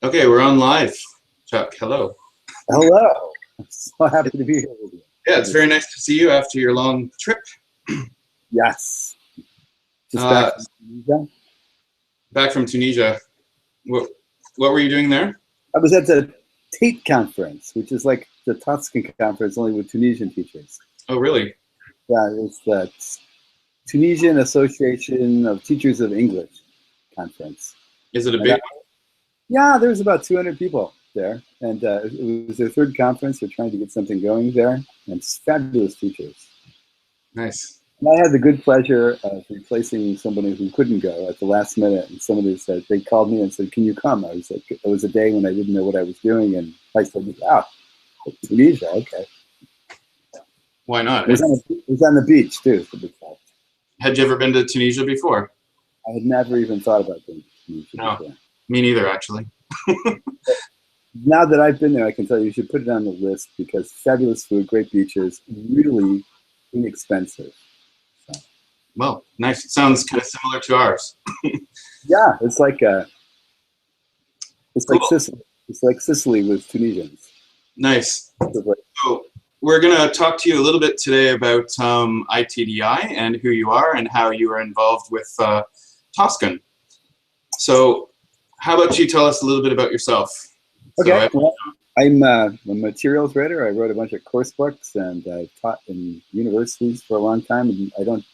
Okay, we're on live. Chuck, hello. Hello. I'm so happy to be here with you. Yeah, it's very nice to see you after your long trip. Yes. Just back from Tunisia. Back from Tunisia. What were you doing there? I was at the Tate conference, which is like the Toscan conference, only with Tunisian teachers. Oh, really? Yeah, it's the Tunisian Association of Teachers of English conference. Is it a big one? Yeah, there was about 200 people there. And it was their third conference. They're trying to get something going there. And it's fabulous teachers. Nice. And I had the good pleasure of replacing somebody who couldn't go at the last minute. And somebody said, they called me and said, "Can you come?" I was like, it was a day when I didn't know what I was doing. And I said, Tunisia, okay. Why not? It was on the beach, too. So had you ever been to Tunisia before? I had never even thought about going to Tunisia before. Me neither, actually. Now that I've been there, I can tell you should put it on the list because fabulous food, great beaches, really inexpensive. So. Well, nice. It sounds kind of similar to ours. Yeah, it's like cool. Sicily. It's like Sicily with Tunisians. Nice. So we're going to talk to you a little bit today about iTDi and who you are and how you are involved with Toscan. So how about you tell us a little bit about yourself? Okay, well, I'm a materials writer. I wrote a bunch of course books and I've taught in universities for a long time. And I don't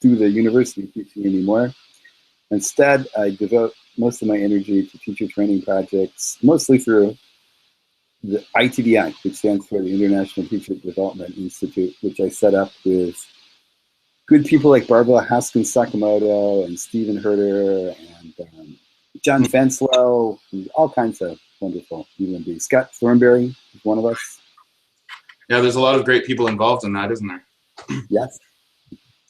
do the university teaching anymore. Instead, I devote most of my energy to teacher training projects, mostly through the iTDi, which stands for the International Teacher Development Institute, which I set up with good people like Barbara Haskins-Sakamoto and Stephen Herder and John Fanslow, and all kinds of wonderful human beings. Scott Thornberry is one of us. Yeah, there's a lot of great people involved in that, isn't there? Yes.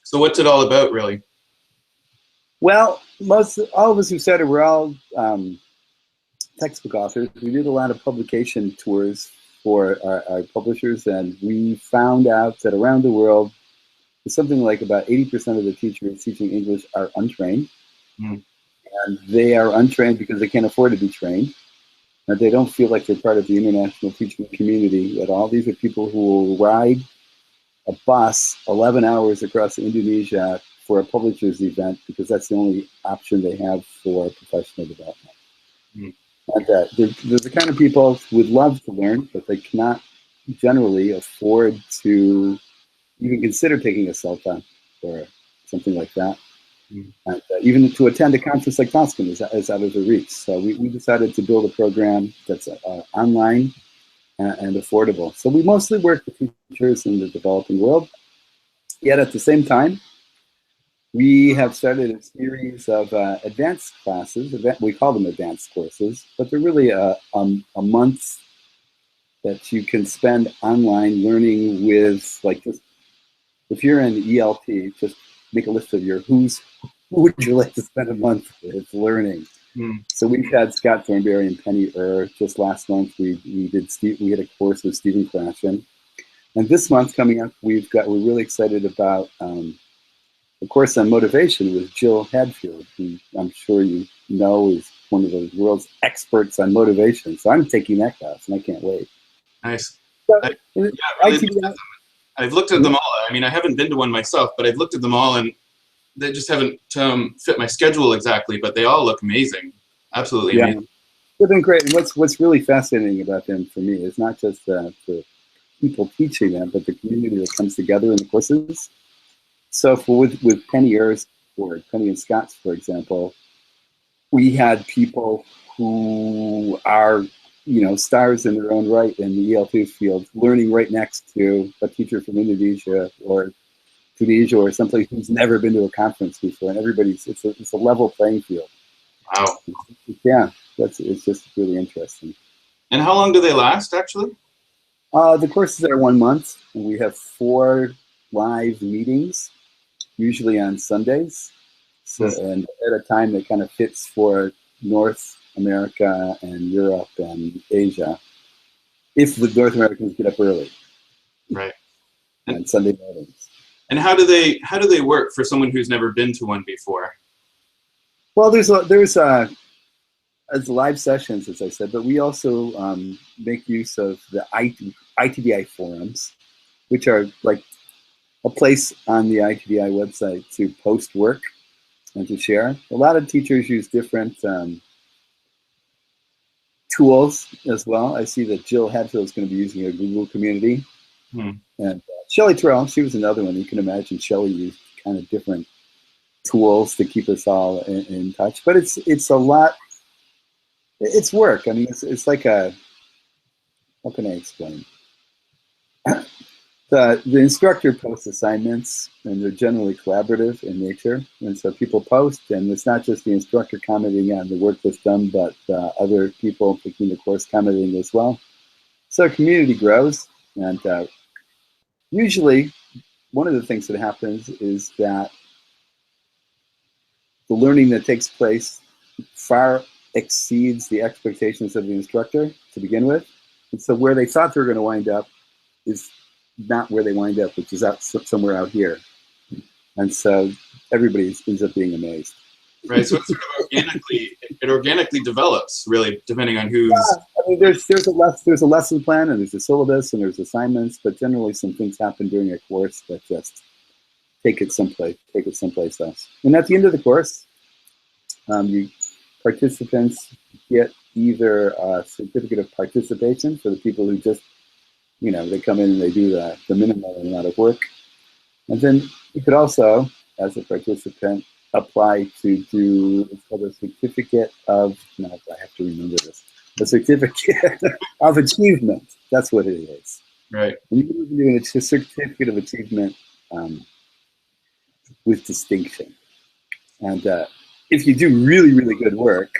So what's it all about, really? Well, all of us who said it were all textbook authors. We did a lot of publication tours for our publishers, and we found out that around the world, something like about 80% of the teachers teaching English are untrained. Mm. And they are untrained because they can't afford to be trained. And they don't feel like they're part of the international teaching community at all. These are people who will ride a bus 11 hours across Indonesia for a publisher's event because that's the only option they have for professional development. Mm. And they're the kind of people who would love to learn, but they cannot generally afford to even consider taking a CELTA or something like that. Mm. And even to attend a conference like Toscan is out of their reach. So we decided to build a program that's online and affordable. So we mostly work with teachers in the developing world. Yet at the same time, we have started a series of advanced classes. We call them advanced courses, but they're really a month that you can spend online learning with, like, just if you're in ELT, just make a list of who would you like to spend a month with learning. Mm. So we've had Scott Thornberry and Penny just last month. We had a course with Stephen Krashen. And this month coming up, we're really excited about a course on motivation with Jill Hadfield, who I'm sure you know is one of the world's experts on motivation. So I'm taking that class and I can't wait. Nice. So, I've looked at them all. I mean, I haven't been to one myself, but I've looked at them all and they just haven't fit my schedule exactly, but they all look amazing. Absolutely amazing. They've been great. And what's really fascinating about them for me is not just the people teaching them, but the community that comes together in the courses. So with Penny and Scott's, for example, we had people who are stars in their own right in the ELT field, learning right next to a teacher from Indonesia or Tunisia or someplace who's never been to a conference before, and it's a level playing field. Wow. Yeah, it's just really interesting. And how long do they last, actually? The courses are 1 month, and we have 4 live meetings, usually on Sundays, and at a time that kind of fits for North America and Europe and Asia, if the North Americans get up early. Right. And Sunday mornings. And how do they work for someone who's never been to one before? Well, there's a as live sessions, as I said, but we also make use of the iTDi forums, which are like a place on the iTDi website to post work and to share. A lot of teachers use different tools as well. I see that Jill Hadfield is going to be using a Google community. And Shelley Terrell, she was another one. You can imagine Shelley used kind of different tools to keep us all in touch. But it's a lot. It's work. I mean, it's like a, how can I explain? The instructor posts assignments, and they're generally collaborative in nature. And so people post, and it's not just the instructor commenting on the work that's done, but other people taking the course commenting as well. So our community grows, and usually one of the things that happens is that the learning that takes place far exceeds the expectations of the instructor to begin with. And so where they thought they were going to wind up is not where they wind up, which is out somewhere out here. And so everybody ends up being amazed. Right, so it sort of organically develops, really, depending on who's. Yeah, I mean, there's a lesson plan, and there's a syllabus, and there's assignments, but generally some things happen during a course that just take it someplace else. And at the end of the course, participants get either a certificate of participation for the people who just, they come in and they do the minimal amount of work. And then you could also, as a participant, apply to do what's called a certificate of, now I have to remember this, a certificate of achievement. That's what it is. Right. And you can do a certificate of achievement with distinction. And if you do really, really good work,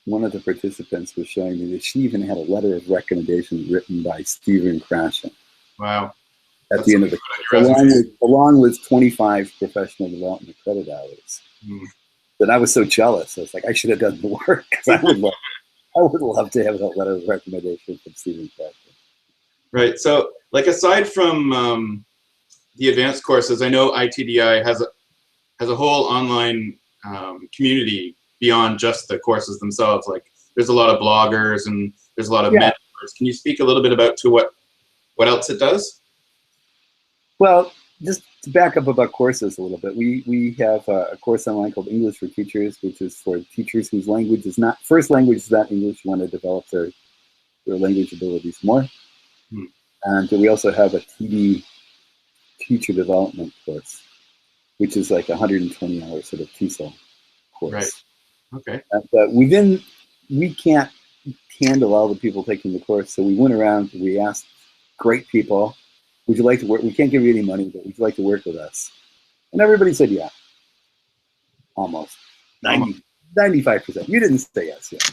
one of the participants was showing me that she even had a letter of recommendation written by Stephen Krashen. Wow. At the end of the course, along with 25 professional development credit hours. That I was so jealous. I was like, I should have done the work, because I would love to have that letter of recommendation from Stephen Krashen. Right. So, like, aside from the advanced courses, I know iTDi has a whole online community beyond just the courses themselves. Like, there's a lot of bloggers and there's a lot of mentors. Can you speak a little bit about what else it does? Well, just to back up about courses a little bit, we have a course online called English for Teachers, which is for teachers whose first language is not English, want to develop their language abilities more. And we also have a TD teacher development course, which is like 120-hour sort of TESOL course. Right. Okay. And we can't handle all the people taking the course, so we went around and we asked great people, would you like to work? We can't give you any money, but would you like to work with us? And everybody said yeah. Almost. 95%. You didn't say yes yet.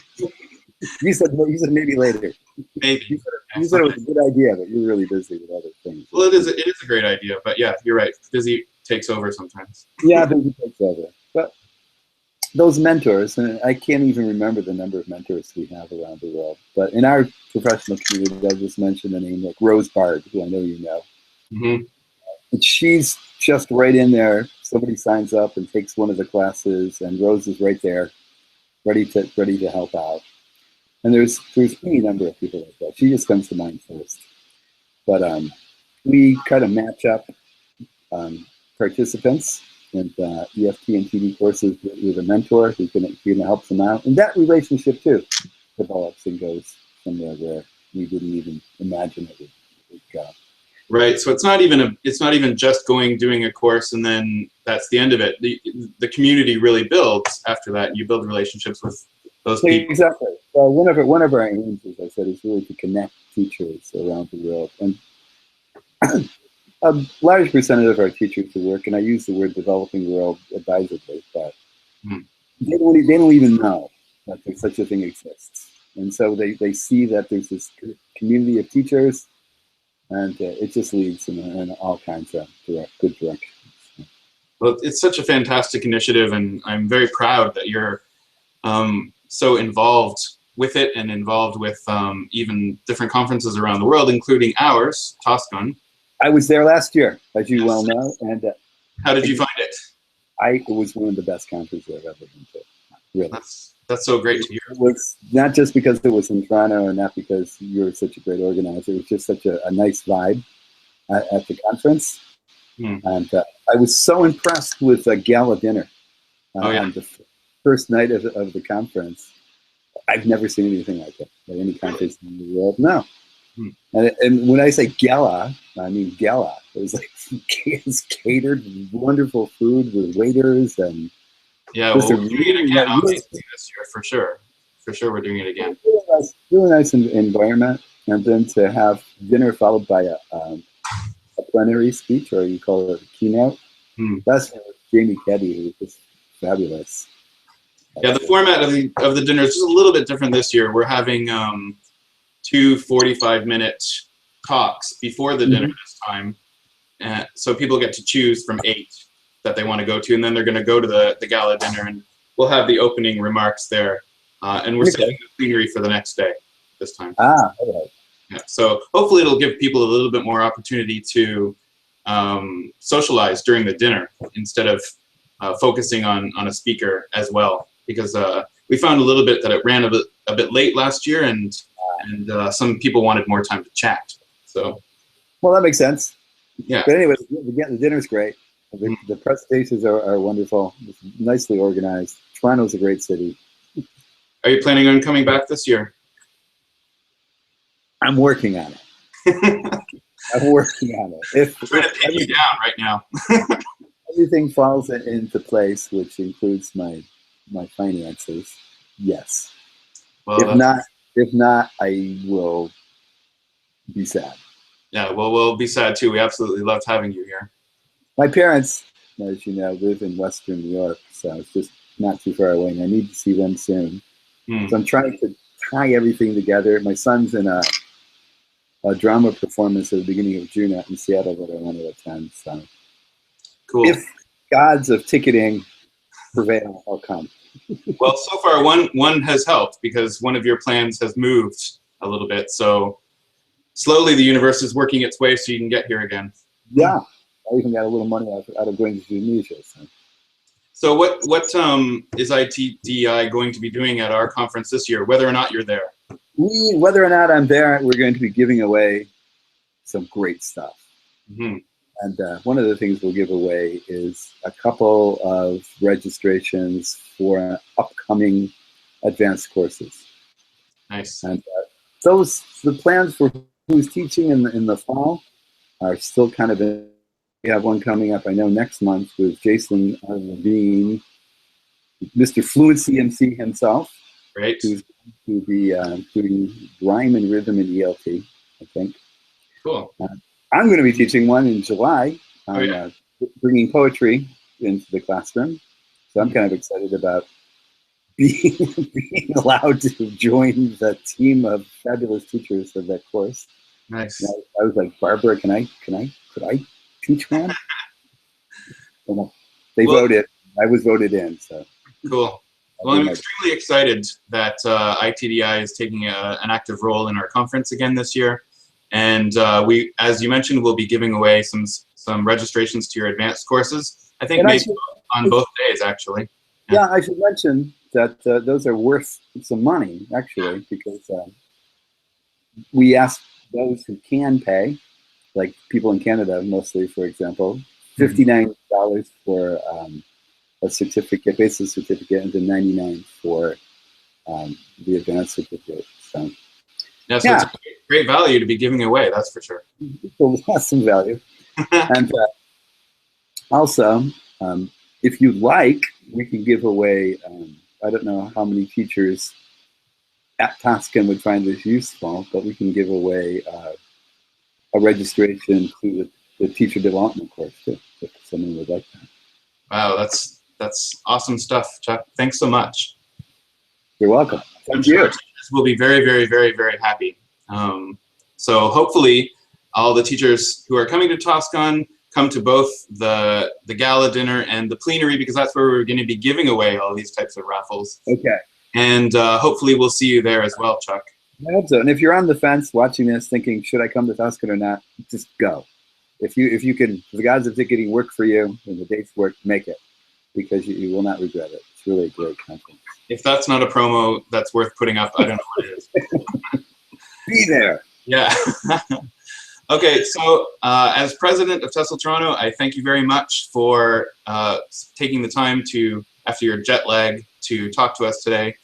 You said maybe later. Maybe. You said it was a good idea, but you're really busy with other things. Well, it is a great idea, but yeah, you're right. Busy takes over sometimes. Yeah, busy takes over. But those mentors, and I can't even remember the number of mentors we have around the world, but in our professional community, I just mentioned a name like Rose Bard, who I know you know. And she's just right in there. Somebody signs up and takes one of the classes, and Rose is right there, ready to help out. And there's any number of people like that. She just comes to mind first. But we kind of match up participants and EFT and TD courses with a mentor who can help them out. And that relationship too develops and goes somewhere where we didn't even imagine it would go. Right. So it's not even just doing a course and then that's the end of it. The community really builds after that. You build relationships with those people. Exactly. So one of our aims, as I said, is really to connect teachers around the world. And a large percentage of our teachers who work, and I use the word developing world advisedly, but they don't even know that there's such a thing exists. And so they see that there's this community of teachers, and it just leads in all kinds of good directions. Well, it's such a fantastic initiative, and I'm very proud that you're so involved with it and involved with even different conferences around the world, including ours, TOSCON. I was there last year, as you well know. And how did you find it? It was one of the best conferences I've ever been to. Really. That's so great to hear. It was not just because it was in Toronto, and not because you're such a great organizer. It was just such a nice vibe at the conference. And I was so impressed with the gala dinner on the first night of the conference. I've never seen anything like it at any conference in the world. No. And when I say gala, I mean gala. It was like it's catered, wonderful food with waiters and we'll doing it again obviously this year for sure. For sure, we're doing it again. Really nice environment, and then to have dinner followed by a plenary speech, or you call it a keynote. That's Jamie Keddy, who was just fabulous. Yeah, the format of the dinner is just a little bit different this year. We're having 2 45-minute talks before the dinner this time. So people get to choose from 8 that they want to go to, and then they're going to go to the gala dinner, and we'll have the opening remarks there. And we're saving the plenary for the next day this time. Okay. Yeah, so hopefully it'll give people a little bit more opportunity to socialize during the dinner instead of focusing on a speaker as well. Because we found a little bit that it ran a bit late last year, and some people wanted more time to chat. So, well, that makes sense. Yeah. But anyway, the dinner's great. The presentations are wonderful. It's nicely organized. Toronto's a great city. Are you planning on coming back this year? I'm working on it. I'm working on it. I'm trying to pin you down right now. Everything falls into place, which includes my finances. Yes. Well, if not, I will be sad. Yeah, well, we'll be sad too. We absolutely loved having you here. My parents, as you know, live in Western New York, so it's just not too far away, and I need to see them soon. So I'm trying to tie everything together. My son's in a drama performance at the beginning of June out in Seattle that I want to attend. So, cool. If gods of ticketing prevail, I'll come. Well, so far one has helped because one of your plans has moved a little bit. So slowly the universe is working its way so you can get here again. Yeah, I even got a little money out of going to Tunisia. So what is iTDi going to be doing at our conference this year, whether or not you're there? Whether or not I'm there, we're going to be giving away some great stuff. And one of the things we'll give away is a couple of registrations for upcoming advanced courses. Nice. And the plans for who's teaching in the fall are still kind of in. We have one coming up, I know, next month with Jason Levine, Mr. Fluency MC himself. Great. Who's going to be doing rhyme and rhythm in ELT, I think. Cool. I'm going to be teaching one in July on bringing poetry into the classroom. So I'm kind of excited about being allowed to join the team of fabulous teachers of that course. Nice. And I was like, Barbara, could I teach one? They voted. I was voted in. So cool. Well, I'm extremely excited that iTDi is taking an active role in our conference again this year. And we, as you mentioned, will be giving away some registrations to your advanced courses. I think maybe on both days, actually. Yeah, I should mention that those are worth some money, actually, because we ask those who can pay, like people in Canada mostly, for example, $59 for a certificate, basic certificate, and then $99 for the advanced certificate. So, it's a great value to be giving away, that's for sure. It has some value. And also, if you'd like, we can give away, I don't know how many teachers at Toscan would find this useful, but we can give away a registration to the teacher development course too, if someone would like that. Wow, that's awesome stuff, Chuck. Thanks so much. You're welcome. I'm sure our teachers will be very, very, very, very happy. So hopefully all the teachers who are coming to TOSCON come to both the gala dinner and the plenary, because that's where we're going to be giving away all these types of raffles. Okay. And hopefully we'll see you there as well, Chuck. I hope so. And if you're on the fence watching this thinking, should I come to TOSCON or not, just go. If you can, if the gods of ticketing work for you and the dates work, make it, because you will not regret it. It's really a great conference. If that's not a promo that's worth putting up, I don't know what it is. Be there. Yeah. Okay, so as president of Tesla Toronto, I thank you very much for taking the time to, after your jet lag, to talk to us today.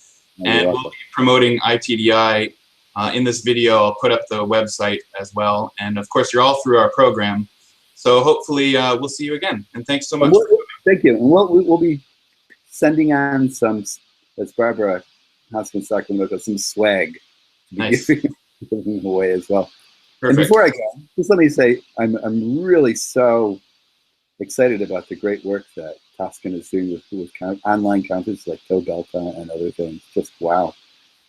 And we'll be promoting iTDi in this video. I'll put up the website as well. And of course, you're all through our program. So hopefully we'll see you again. And thanks so much. Thank you. And we'll be sending on some, as Barbara Hoskin's talking about, some swag. Nice. Giving away as well. Perfect. And before I go, just let me say, I'm really so excited about the great work that Toscan is doing with online conferences like Toe Delta and other things. Just wow.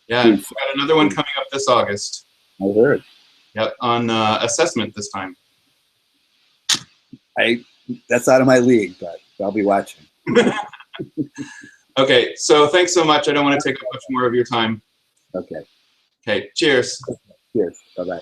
Yeah, we've got another one coming up this August. I heard. Yep, on assessment this time. That's out of my league, but I'll be watching. Okay, so thanks so much. I don't want to take up much more of your time. Okay. Okay, cheers. Cheers. Bye-bye.